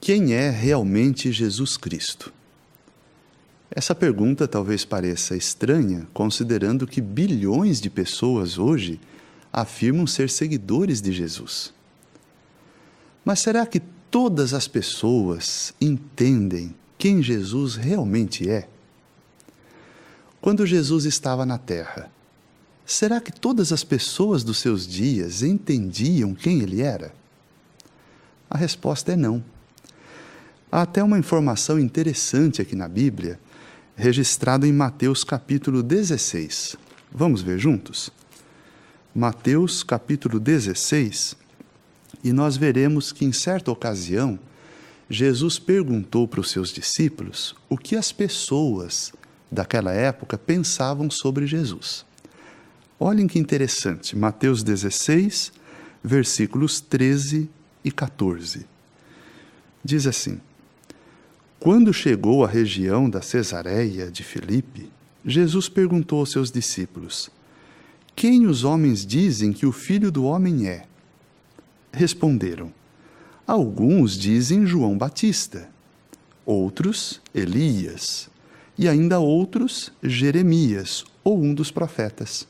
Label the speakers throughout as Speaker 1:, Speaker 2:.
Speaker 1: Quem é realmente Jesus Cristo? Essa pergunta talvez pareça estranha, considerando que bilhões de pessoas hoje afirmam ser seguidores de Jesus. Mas será que todas as pessoas entendem quem Jesus realmente é? Quando Jesus estava na Terra, será que todas as pessoas dos seus dias entendiam quem ele era? A resposta é não. Há até uma informação interessante aqui na Bíblia, registrada em Mateus capítulo 16. Vamos ver juntos? Mateus capítulo 16, e nós veremos que em certa ocasião, Jesus perguntou para os seus discípulos o que as pessoas daquela época pensavam sobre Jesus. Olhem que interessante, Mateus 16, versículos 13 e 14. Diz assim: Quando chegou à região da Cesareia de Filipe, Jesus perguntou aos seus discípulos: Quem os homens dizem que o Filho do Homem é? Responderam: Alguns dizem João Batista, outros Elias, e ainda outros Jeremias, ou um dos profetas.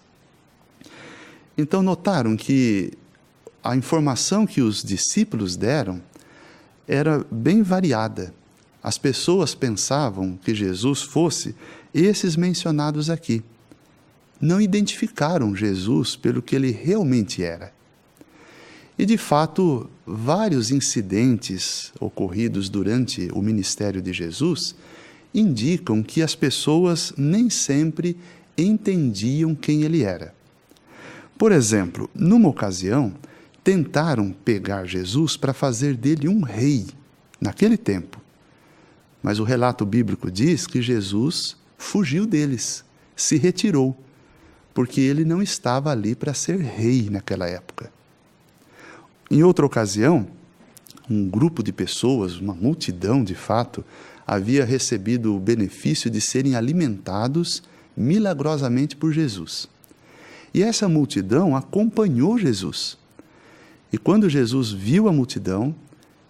Speaker 1: Então notaram que a informação que os discípulos deram era bem variada. As pessoas pensavam que Jesus fosse esses mencionados aqui. Não identificaram Jesus pelo que ele realmente era. E, de fato, vários incidentes ocorridos durante o ministério de Jesus indicam que as pessoas nem sempre entendiam quem ele era. Por exemplo, numa ocasião, tentaram pegar Jesus para fazer dele um rei, naquele tempo. Mas o relato bíblico diz que Jesus fugiu deles, se retirou, porque ele não estava ali para ser rei naquela época. Em outra ocasião, um grupo de pessoas, uma multidão de fato, havia recebido o benefício de serem alimentados milagrosamente por Jesus. E essa multidão acompanhou Jesus. E quando Jesus viu a multidão,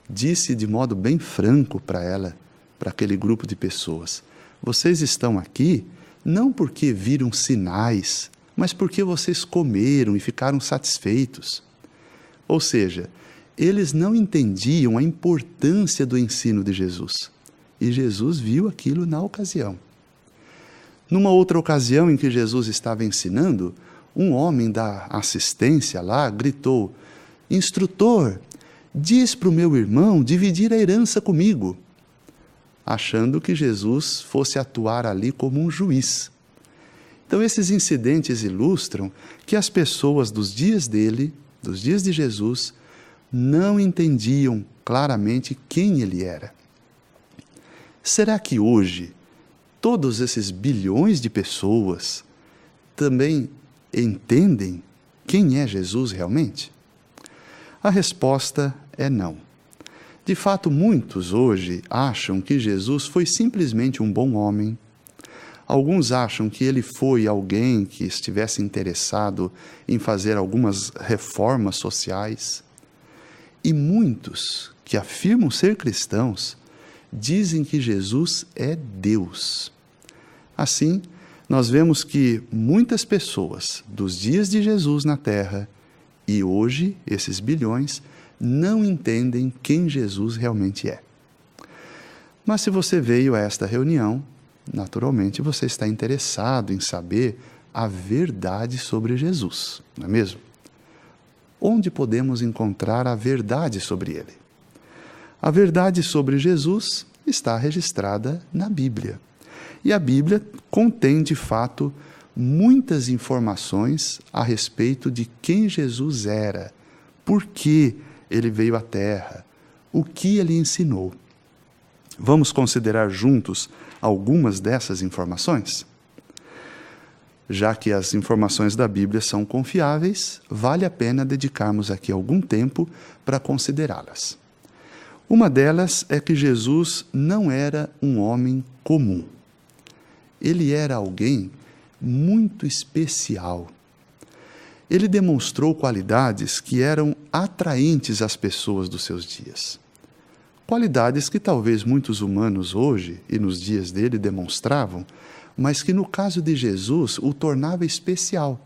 Speaker 1: disse de modo bem franco para ela, para aquele grupo de pessoas: Vocês estão aqui não porque viram sinais, mas porque vocês comeram e ficaram satisfeitos. Ou seja, eles não entendiam a importância do ensino de Jesus. E Jesus viu aquilo na ocasião. Numa outra ocasião em que Jesus estava ensinando, um homem da assistência lá gritou: Instrutor, diz para o meu irmão dividir a herança comigo, achando que Jesus fosse atuar ali como um juiz. Então, esses incidentes ilustram que as pessoas dos dias dele, dos dias de Jesus, não entendiam claramente quem ele era. Será que hoje, todos esses bilhões de pessoas também entendem quem é Jesus realmente? A resposta é não. De fato, muitos hoje acham que Jesus foi simplesmente um bom homem. Alguns acham que ele foi alguém que estivesse interessado em fazer algumas reformas sociais. E muitos que afirmam ser cristãos dizem que Jesus é Deus. Assim, nós vemos que muitas pessoas dos dias de Jesus na Terra e hoje, esses bilhões, não entendem quem Jesus realmente é. Mas se você veio a esta reunião, naturalmente você está interessado em saber a verdade sobre Jesus, não é mesmo? Onde podemos encontrar a verdade sobre ele? A verdade sobre Jesus está registrada na Bíblia. E a Bíblia contém, de fato, muitas informações a respeito de quem Jesus era, por que ele veio à Terra, o que ele ensinou. Vamos considerar juntos algumas dessas informações? Já que as informações da Bíblia são confiáveis, vale a pena dedicarmos aqui algum tempo para considerá-las. Uma delas é que Jesus não era um homem comum. Ele era alguém muito especial. Ele demonstrou qualidades que eram atraentes às pessoas dos seus dias. Qualidades que talvez muitos humanos hoje e nos dias dele demonstravam, mas que no caso de Jesus o tornava especial.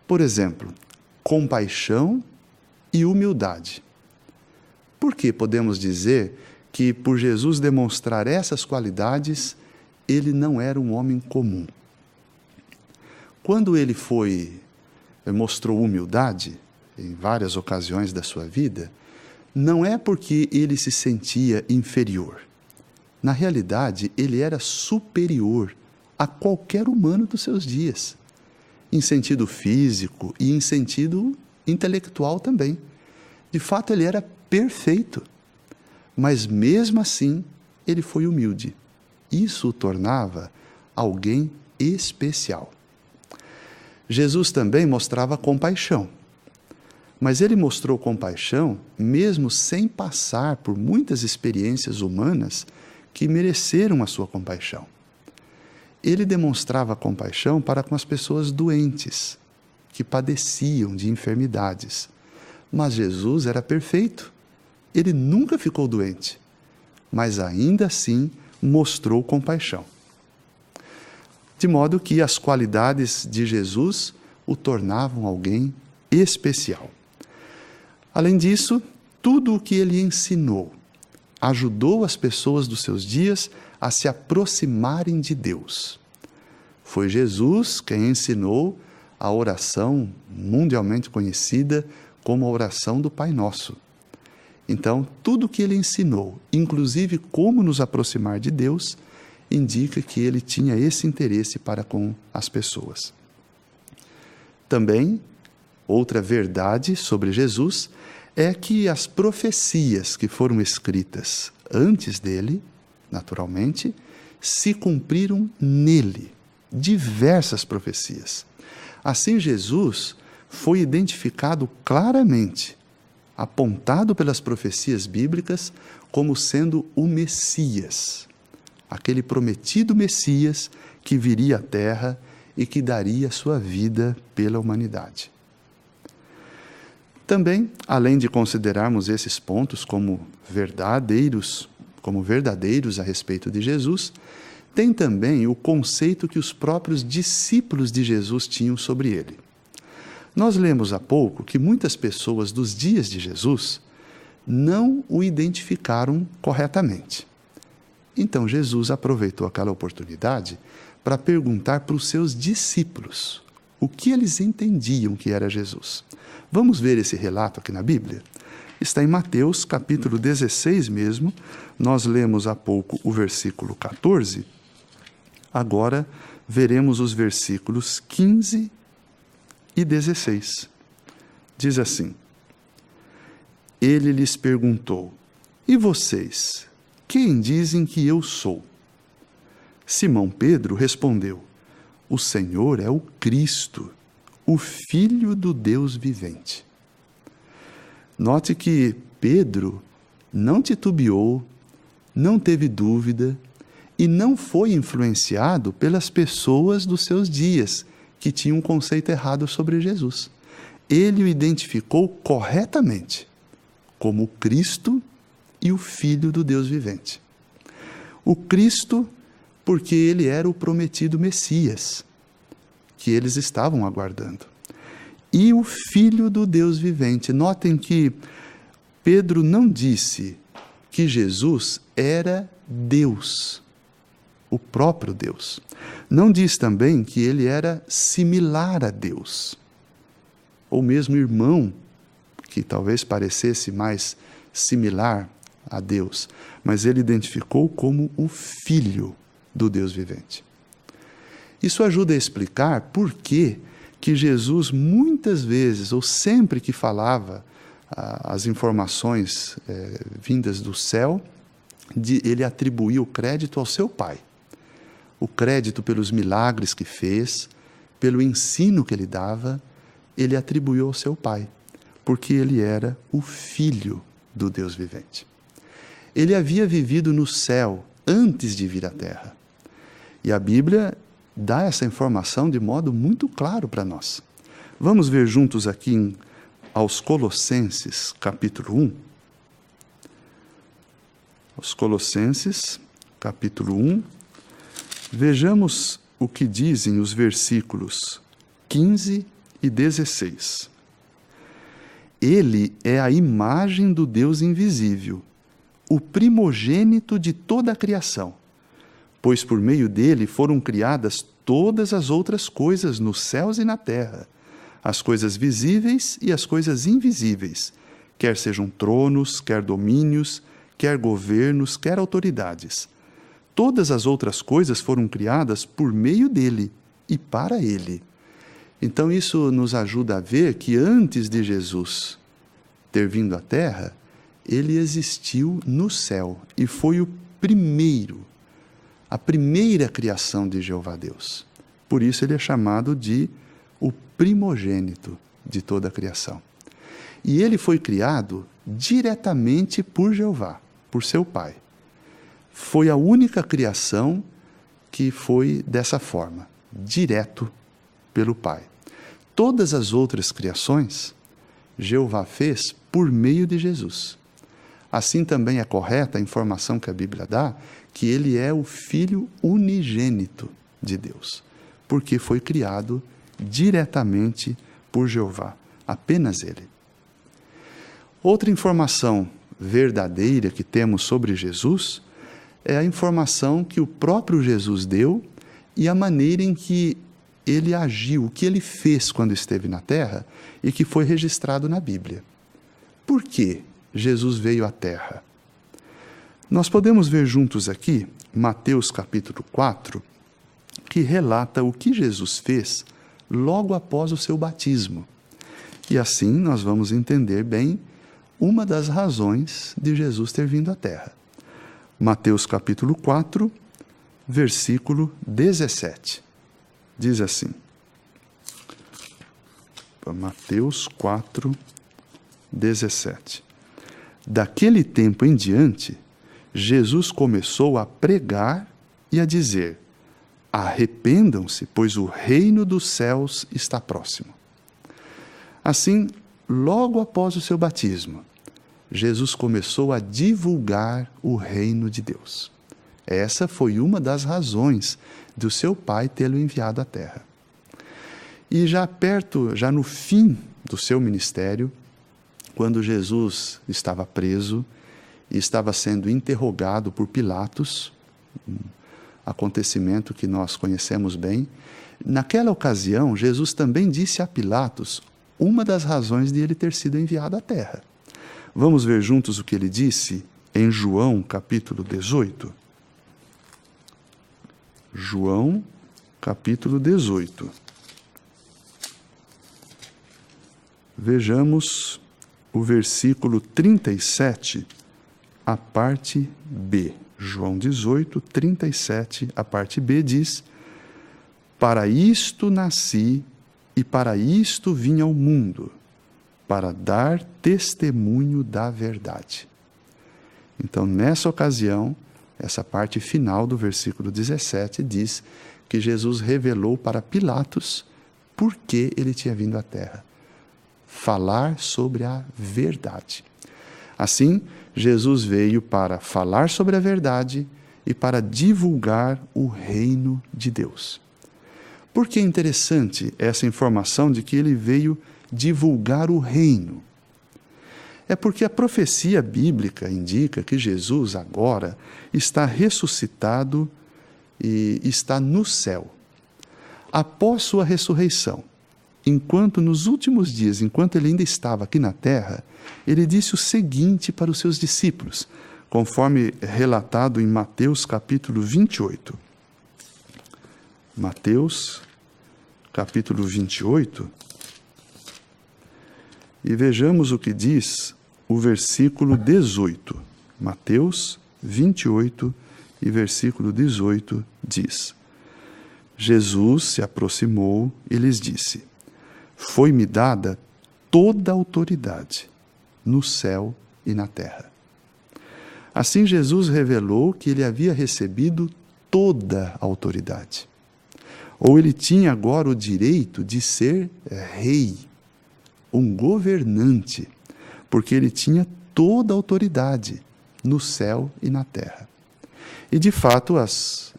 Speaker 1: Por exemplo, compaixão e humildade. Por que podemos dizer que, por Jesus demonstrar essas qualidades, ele não era um homem comum? Quando ele mostrou humildade, em várias ocasiões da sua vida, não é porque ele se sentia inferior. Na realidade, ele era superior a qualquer humano dos seus dias, em sentido físico e em sentido intelectual também. De fato, ele era perfeito, mas mesmo assim, ele foi humilde. Isso o tornava alguém especial. Jesus também mostrava compaixão, mas ele mostrou compaixão mesmo sem passar por muitas experiências humanas que mereceram a sua compaixão. Ele demonstrava compaixão para com as pessoas doentes, que padeciam de enfermidades. Mas Jesus era perfeito. Ele nunca ficou doente, mas ainda assim mostrou compaixão. De modo que as qualidades de Jesus o tornavam alguém especial. Além disso, tudo o que ele ensinou ajudou as pessoas dos seus dias a se aproximarem de Deus. Foi Jesus quem ensinou a oração mundialmente conhecida como a oração do Pai Nosso. Então, tudo o que ele ensinou, inclusive como nos aproximar de Deus, indica que ele tinha esse interesse para com as pessoas. Também, outra verdade sobre Jesus é que as profecias que foram escritas antes dele, naturalmente, se cumpriram nele. Diversas profecias. Assim, Jesus foi identificado claramente, apontado pelas profecias bíblicas como sendo o Messias, aquele prometido Messias que viria à Terra e que daria sua vida pela humanidade. Também, além de considerarmos esses pontos como verdadeiros a respeito de Jesus, tem também o conceito que os próprios discípulos de Jesus tinham sobre ele. Nós lemos há pouco que muitas pessoas dos dias de Jesus não o identificaram corretamente. Então Jesus aproveitou aquela oportunidade para perguntar para os seus discípulos o que eles entendiam que era Jesus. Vamos ver esse relato aqui na Bíblia? Está em Mateus, capítulo 16 mesmo. Nós lemos há pouco o versículo 14. Agora veremos os versículos 15 e 16. Diz assim: Ele lhes perguntou: E vocês, quem dizem que eu sou? Simão Pedro respondeu: O Senhor é o Cristo, o Filho do Deus vivente. Note que Pedro não titubeou, não teve dúvida e não foi influenciado pelas pessoas dos seus dias, que tinham um conceito errado sobre Jesus. Ele o identificou corretamente como o Cristo e o Filho do Deus vivente. O Cristo, porque ele era o prometido Messias, que eles estavam aguardando. E o Filho do Deus vivente. Notem que Pedro não disse que Jesus era Deus, o próprio Deus. Não diz também que ele era similar a Deus, ou mesmo irmão, que talvez parecesse mais similar a Deus, mas ele identificou como o Filho do Deus vivente. Isso ajuda a explicar por que Jesus muitas vezes, ou sempre que falava as informações vindas do céu, ele atribuía o crédito ao seu Pai. O crédito pelos milagres que fez, pelo ensino que ele dava, ele atribuiu ao seu Pai, porque ele era o Filho do Deus vivente. Ele havia vivido no céu antes de vir à terra. E a Bíblia dá essa informação de modo muito claro para nós. Vamos ver juntos aqui aos Colossenses, capítulo 1. aos Colossenses, capítulo 1. Vejamos o que dizem os versículos 15 e 16. Ele é a imagem do Deus invisível, o primogênito de toda a criação, pois por meio dele foram criadas todas as outras coisas nos céus e na terra, as coisas visíveis e as coisas invisíveis, quer sejam tronos, quer domínios, quer governos, quer autoridades. Todas as outras coisas foram criadas por meio dele e para ele. Então isso nos ajuda a ver que antes de Jesus ter vindo à terra, ele existiu no céu e foi o primeiro, a primeira criação de Jeová Deus. Por isso ele é chamado de o primogênito de toda a criação. E ele foi criado diretamente por Jeová, por seu Pai. Foi a única criação que foi dessa forma, direto pelo Pai. Todas as outras criações, Jeová fez por meio de Jesus. Assim também é correta a informação que a Bíblia dá, que ele é o Filho unigênito de Deus, porque foi criado diretamente por Jeová, apenas ele. Outra informação verdadeira que temos sobre Jesus é a informação que o próprio Jesus deu e a maneira em que ele agiu, o que ele fez quando esteve na terra e que foi registrado na Bíblia. Por que Jesus veio à terra? Nós podemos ver juntos aqui Mateus capítulo 4, que relata o que Jesus fez logo após o seu batismo. E assim nós vamos entender bem uma das razões de Jesus ter vindo à terra. Mateus capítulo 4, versículo 17. Diz assim, Mateus 4, 17. Daquele tempo em diante, Jesus começou a pregar e a dizer: arrependam-se, pois o reino dos céus está próximo. Assim, logo após o seu batismo, Jesus começou a divulgar o reino de Deus. Essa foi uma das razões do seu Pai tê-lo enviado à terra. E já no fim do seu ministério, quando Jesus estava preso e estava sendo interrogado por Pilatos, um acontecimento que nós conhecemos bem, naquela ocasião, Jesus também disse a Pilatos uma das razões de ele ter sido enviado à terra. Vamos ver juntos o que ele disse em João, capítulo 18. João, capítulo 18. Vejamos o versículo 37, a parte B. João 18, 37, a parte B diz: para isto nasci e para isto vim ao mundo, para dar testemunho da verdade. Então, nessa ocasião, essa parte final do versículo 17 diz que Jesus revelou para Pilatos por que ele tinha vindo à terra. Falar sobre a verdade. Assim, Jesus veio para falar sobre a verdade e para divulgar o reino de Deus. Por que é interessante essa informação de que ele veio divulgar o reino? É porque a profecia bíblica indica que Jesus agora está ressuscitado e está no céu. Após sua ressurreição, enquanto nos últimos dias, enquanto ele ainda estava aqui na terra, ele disse o seguinte para os seus discípulos, conforme relatado em Mateus capítulo 28. Mateus capítulo 28, e vejamos o que diz o versículo 18. Mateus 28 e versículo 18 diz: Jesus se aproximou e lhes disse: foi-me dada toda a autoridade no céu e na terra. Assim Jesus revelou que ele havia recebido toda a autoridade. Ou ele tinha agora o direito de ser rei, um governante, porque ele tinha toda a autoridade, no céu e na terra. E, de fato, as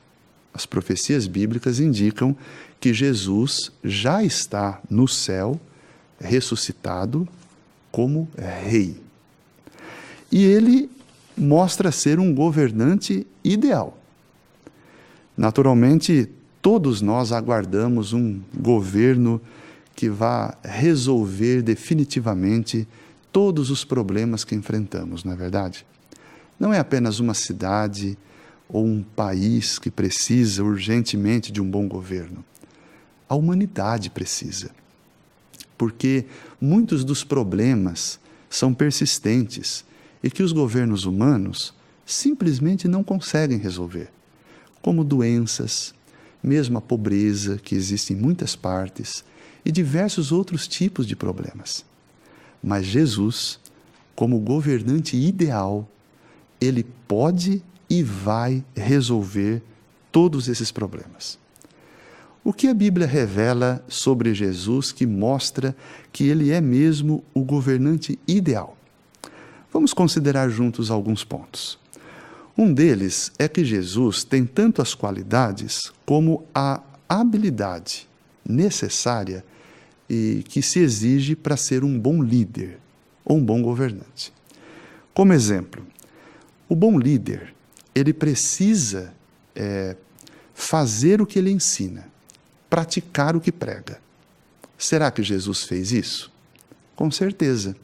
Speaker 1: profecias bíblicas indicam que Jesus já está no céu, ressuscitado, como rei. E ele mostra ser um governante ideal. Naturalmente, todos nós aguardamos um governo que vá resolver definitivamente todos os problemas que enfrentamos, não é verdade? Não é apenas uma cidade ou um país que precisa urgentemente de um bom governo. A humanidade precisa. Porque muitos dos problemas são persistentes e que os governos humanos simplesmente não conseguem resolver, como doenças, mesmo a pobreza que existe em muitas partes e diversos outros tipos de problemas. Mas Jesus, como governante ideal, ele pode e vai resolver todos esses problemas. O que a Bíblia revela sobre Jesus que mostra que ele é mesmo o governante ideal? Vamos considerar juntos alguns pontos. Um deles é que Jesus tem tanto as qualidades como a habilidade necessária e que se exige para ser um bom líder ou um bom governante. Como exemplo, o bom líder, ele precisa fazer o que ele ensina, praticar o que prega. Será que Jesus fez isso? Com certeza.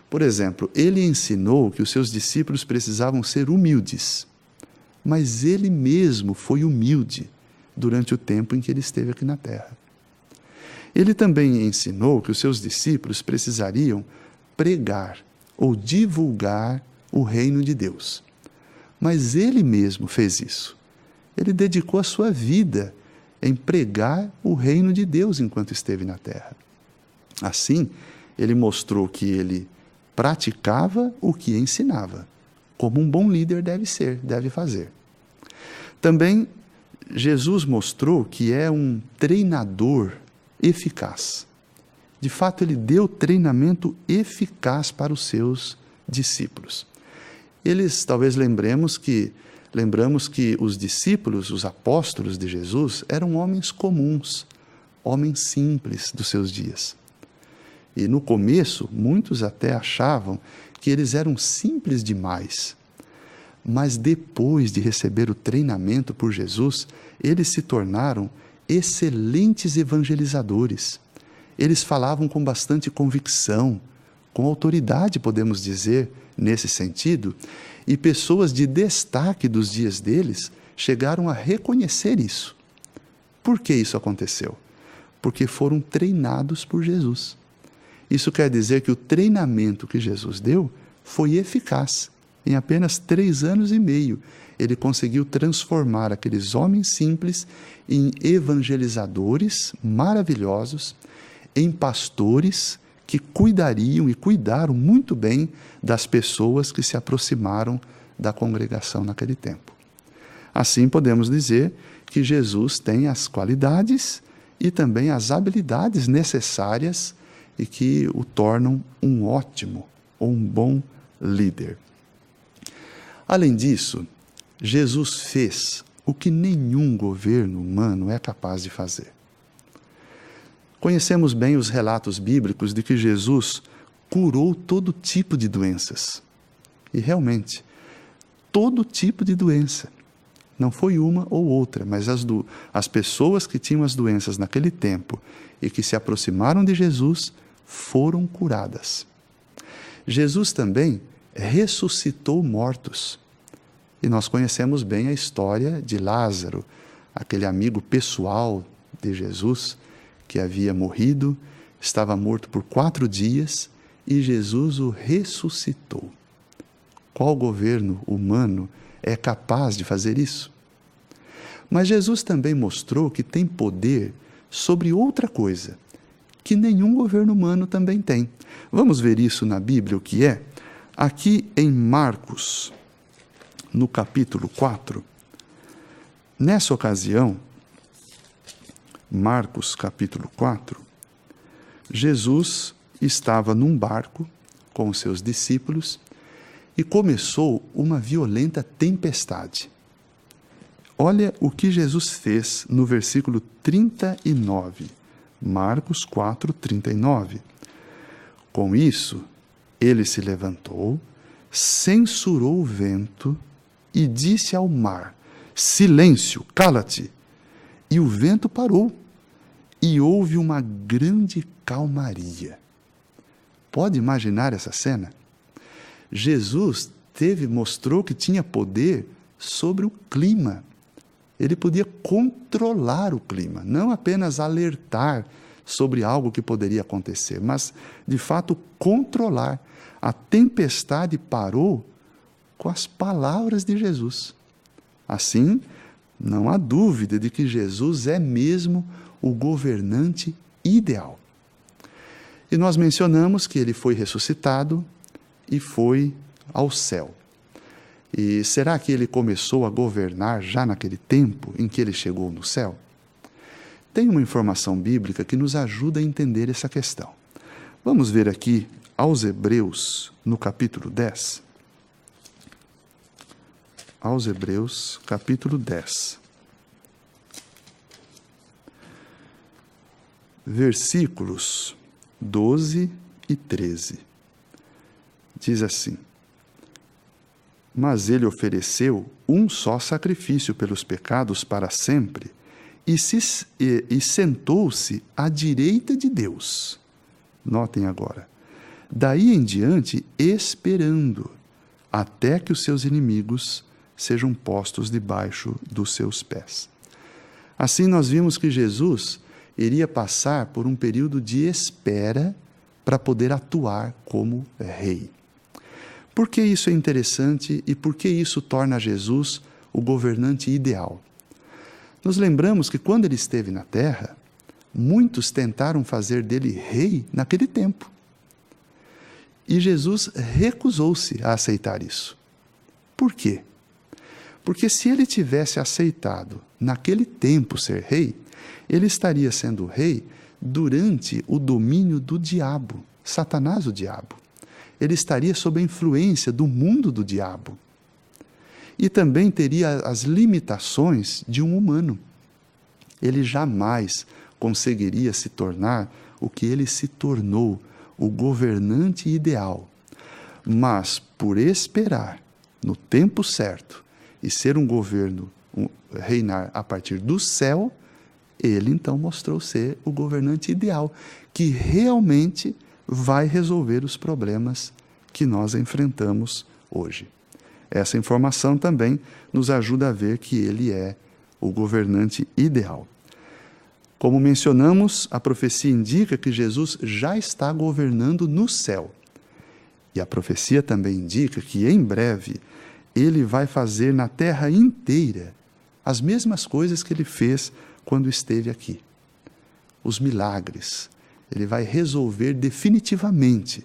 Speaker 1: Por exemplo, ele ensinou que os seus discípulos precisavam ser humildes, mas ele mesmo foi humilde durante o tempo em que ele esteve aqui na terra. Ele também ensinou que os seus discípulos precisariam pregar ou divulgar o reino de Deus. Mas ele mesmo fez isso. Ele dedicou a sua vida em pregar o reino de Deus enquanto esteve na terra. Assim, ele mostrou que ele praticava o que ensinava, como um bom líder deve ser, deve fazer. Também, Jesus mostrou que é um treinador eficaz. De fato, ele deu treinamento eficaz para os seus discípulos. Talvez lembramos que os discípulos, os apóstolos de Jesus, eram homens comuns, homens simples dos seus dias. E no começo, muitos até achavam que eles eram simples demais. Mas depois de receber o treinamento por Jesus, eles se tornaram excelentes evangelizadores. Eles falavam com bastante convicção, com autoridade, podemos dizer, nesse sentido, e pessoas de destaque dos dias deles chegaram a reconhecer isso. Por que isso aconteceu? Porque foram treinados por Jesus. Isso quer dizer que o treinamento que Jesus deu foi eficaz. Em apenas 3 anos e meio, ele conseguiu transformar aqueles homens simples em evangelizadores maravilhosos, em pastores que cuidariam e cuidaram muito bem das pessoas que se aproximaram da congregação naquele tempo. Assim, podemos dizer que Jesus tem as qualidades e também as habilidades necessárias e que o tornam um ótimo ou um bom líder. Além disso, Jesus fez o que nenhum governo humano é capaz de fazer. Conhecemos bem os relatos bíblicos de que Jesus curou todo tipo de doenças. E realmente, todo tipo de doença. Não foi uma ou outra, mas as pessoas que tinham as doenças naquele tempo e que se aproximaram de Jesus foram curadas. Jesus também ressuscitou mortos. E nós conhecemos bem a história de Lázaro, aquele amigo pessoal de Jesus, que havia morrido, estava morto por 4 dias, e Jesus o ressuscitou. Qual governo humano é capaz de fazer isso? Mas Jesus também mostrou que tem poder sobre outra coisa, que nenhum governo humano também tem. Vamos ver isso na Bíblia, o que é? Aqui em Marcos, no capítulo 4, nessa ocasião, Marcos capítulo 4, Jesus estava num barco com os seus discípulos e começou uma violenta tempestade. Olha o que Jesus fez no versículo 39, Marcos 4, 39. Com isso, ele se levantou, censurou o vento e disse ao mar: silêncio, cala-te! E o vento parou, e houve uma grande calmaria. Pode imaginar essa cena? Jesus mostrou que tinha poder sobre o clima. Ele podia controlar o clima, não apenas alertar sobre algo que poderia acontecer, mas, de fato, controlar. A tempestade parou com as palavras de Jesus. Assim, não há dúvida de que Jesus é mesmo o governante ideal. E nós mencionamos que ele foi ressuscitado e foi ao céu. E será que ele começou a governar já naquele tempo em que ele chegou no céu? Tem uma informação bíblica que nos ajuda a entender essa questão. Vamos ver aqui aos Hebreus, no capítulo 10. Aos Hebreus, capítulo 10. Versículos 12 e 13. Diz assim: mas ele ofereceu um só sacrifício pelos pecados para sempre, e sentou-se à direita de Deus. Notem agora. Daí em diante, esperando, até que os seus inimigos sejam postos debaixo dos seus pés. Assim, nós vimos que Jesus iria passar por um período de espera para poder atuar como rei. Por que isso é interessante e por que isso torna Jesus o governante ideal? Nos lembramos que quando ele esteve na terra, muitos tentaram fazer dele rei naquele tempo. E Jesus recusou-se a aceitar isso. Por quê? Porque se ele tivesse aceitado naquele tempo ser rei, ele estaria sendo rei durante o domínio do diabo, Satanás o diabo. Ele estaria sob a influência do mundo do diabo. E também teria as limitações de um humano. Ele jamais conseguiria se tornar o que ele se tornou, o governante ideal. Mas, por esperar no tempo certo e ser um governo, reinar a partir do céu, ele então mostrou ser o governante ideal, que realmente vai resolver os problemas que nós enfrentamos hoje. Essa informação também nos ajuda a ver que ele é o governante ideal. Como mencionamos, a profecia indica que Jesus já está governando no céu. E a profecia também indica que, em breve, ele vai fazer na terra inteira as mesmas coisas que ele fez quando esteve aqui. Os milagres. Ele vai resolver definitivamente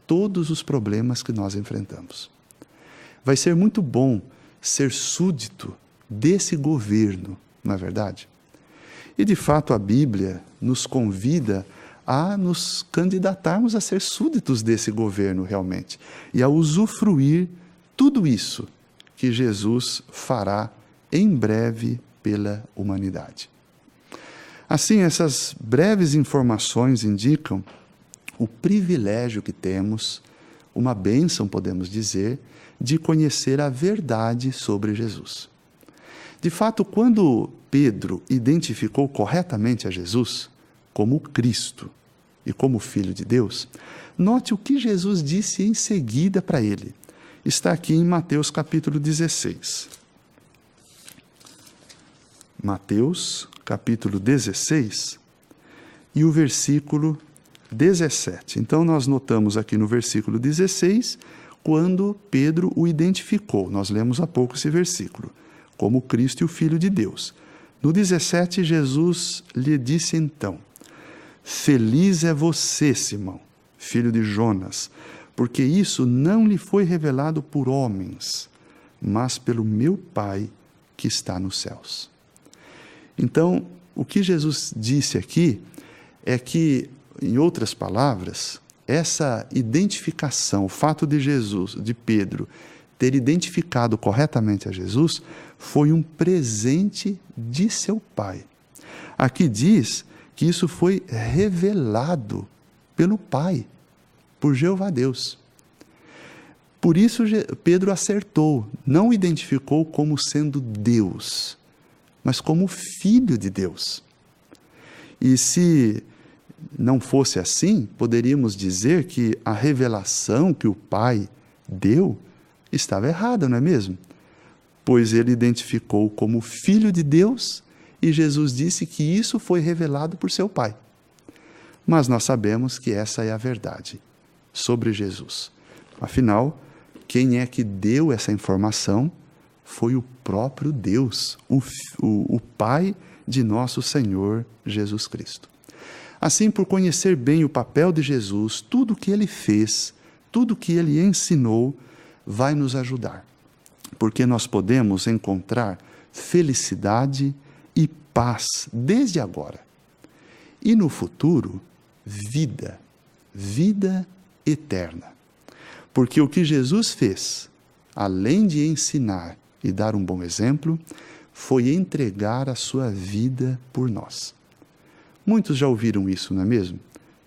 Speaker 1: todos os problemas que nós enfrentamos. Vai ser muito bom ser súdito desse governo, não é verdade? E, de fato, a Bíblia nos convida a nos candidatarmos a ser súditos desse governo realmente e a usufruir tudo isso que Jesus fará em breve pela humanidade. Assim, essas breves informações indicam o privilégio que temos, uma bênção, podemos dizer, de conhecer a verdade sobre Jesus. De fato, quando Pedro identificou corretamente a Jesus como Cristo e como Filho de Deus, note o que Jesus disse em seguida para ele. Está aqui em Mateus capítulo 16. Mateus capítulo 16 e o versículo 17. Então, nós notamos aqui no versículo 16, quando Pedro o identificou. Nós lemos há pouco esse versículo, como Cristo e o Filho de Deus. No 17, Jesus lhe disse então: feliz é você, Simão, filho de Jonas, porque isso não lhe foi revelado por homens, mas pelo meu Pai que está nos céus. Então, o que Jesus disse aqui é que, em outras palavras, essa identificação, o fato de Pedro, ter identificado corretamente a Jesus, foi um presente de seu Pai. Aqui diz que isso foi revelado pelo Pai, por Jeová Deus. Por isso Pedro acertou, não o identificou como sendo Deus, mas como Filho de Deus. E se não fosse assim, poderíamos dizer que a revelação que o Pai deu estava errada, não é mesmo? Pois ele identificou como Filho de Deus e Jesus disse que isso foi revelado por seu Pai. Mas nós sabemos que essa é a verdade sobre Jesus. Afinal, quem é que deu essa informação foi o próprio Deus, o Pai de nosso Senhor Jesus Cristo. Assim, por conhecer bem o papel de Jesus, tudo o que ele fez, tudo o que ele ensinou, vai nos ajudar. Porque nós podemos encontrar felicidade e paz desde agora. E no futuro, vida eterna. Porque o que Jesus fez, além de ensinar e dar um bom exemplo, foi entregar a sua vida por nós. Muitos já ouviram isso, não é mesmo?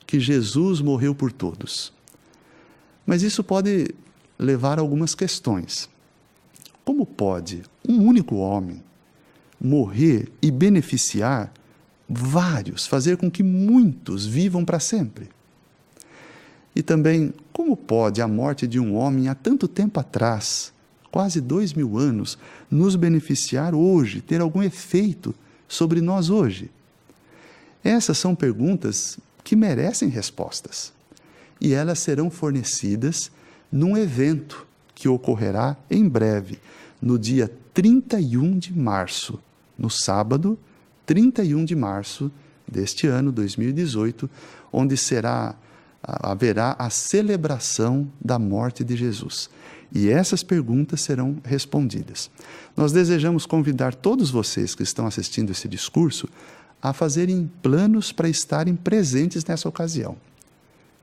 Speaker 1: Que Jesus morreu por todos. Mas isso pode levar a algumas questões. Como pode um único homem morrer e beneficiar vários, fazer com que muitos vivam para sempre? E também, como pode a morte de um homem há tanto tempo atrás, quase 2000 anos, nos beneficiar hoje, ter algum efeito sobre nós hoje? Essas são perguntas que merecem respostas. E elas serão fornecidas num evento que ocorrerá em breve, no dia 31 de março, no sábado, 31 de março deste ano, 2018, onde haverá a celebração da morte de Jesus. E essas perguntas serão respondidas. Nós desejamos convidar todos vocês que estão assistindo esse discurso a fazerem planos para estarem presentes nessa ocasião.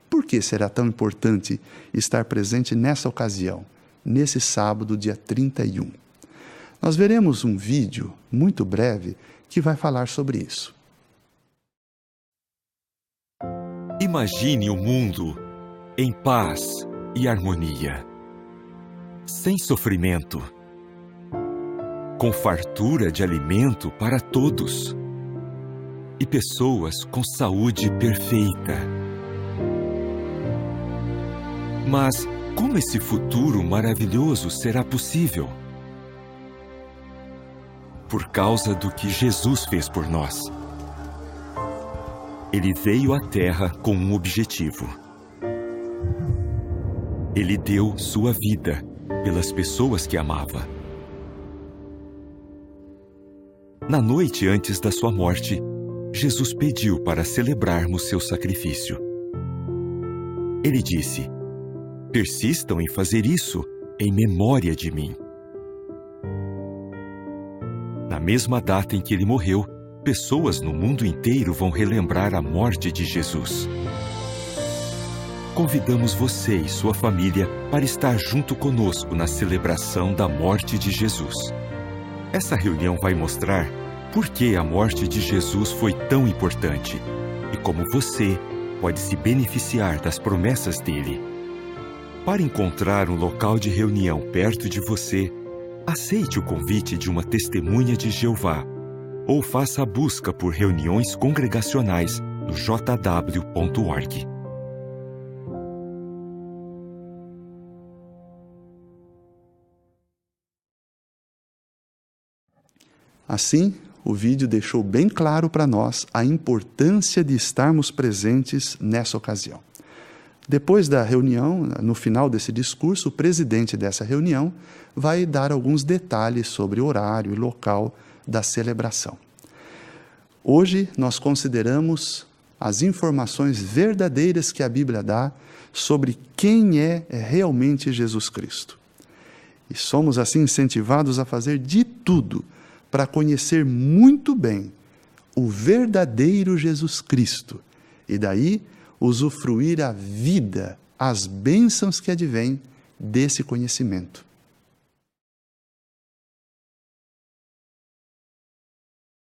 Speaker 1: Por que será tão importante estar presente nessa ocasião, nesse sábado, dia 31? Nós veremos um vídeo muito breve que vai falar sobre isso.
Speaker 2: Imagine o mundo em paz e harmonia, sem sofrimento, com fartura de alimento para todos e pessoas com saúde perfeita. Mas como esse futuro maravilhoso será possível? Por causa do que Jesus fez por nós. Ele veio à Terra com um objetivo. Ele deu sua vida pelas pessoas que amava. Na noite antes da sua morte, Jesus pediu para celebrarmos seu sacrifício. Ele disse: persistam em fazer isso em memória de mim. Na mesma data em que ele morreu, pessoas no mundo inteiro vão relembrar a morte de Jesus. Convidamos você e sua família para estar junto conosco na celebração da morte de Jesus. Essa reunião vai mostrar por que a morte de Jesus foi tão importante e como você pode se beneficiar das promessas dele. Para encontrar um local de reunião perto de você, aceite o convite de uma testemunha de Jeová ou faça a busca por reuniões congregacionais no jw.org.
Speaker 1: Assim, o vídeo deixou bem claro para nós a importância de estarmos presentes nessa ocasião. Depois da reunião, no final desse discurso, o presidente dessa reunião vai dar alguns detalhes sobre o horário e local da celebração. Hoje, nós consideramos as informações verdadeiras que a Bíblia dá sobre quem é realmente Jesus Cristo. E somos assim incentivados a fazer de tudo para conhecer muito bem o verdadeiro Jesus Cristo, e daí usufruir a vida, as bênçãos que advêm desse conhecimento.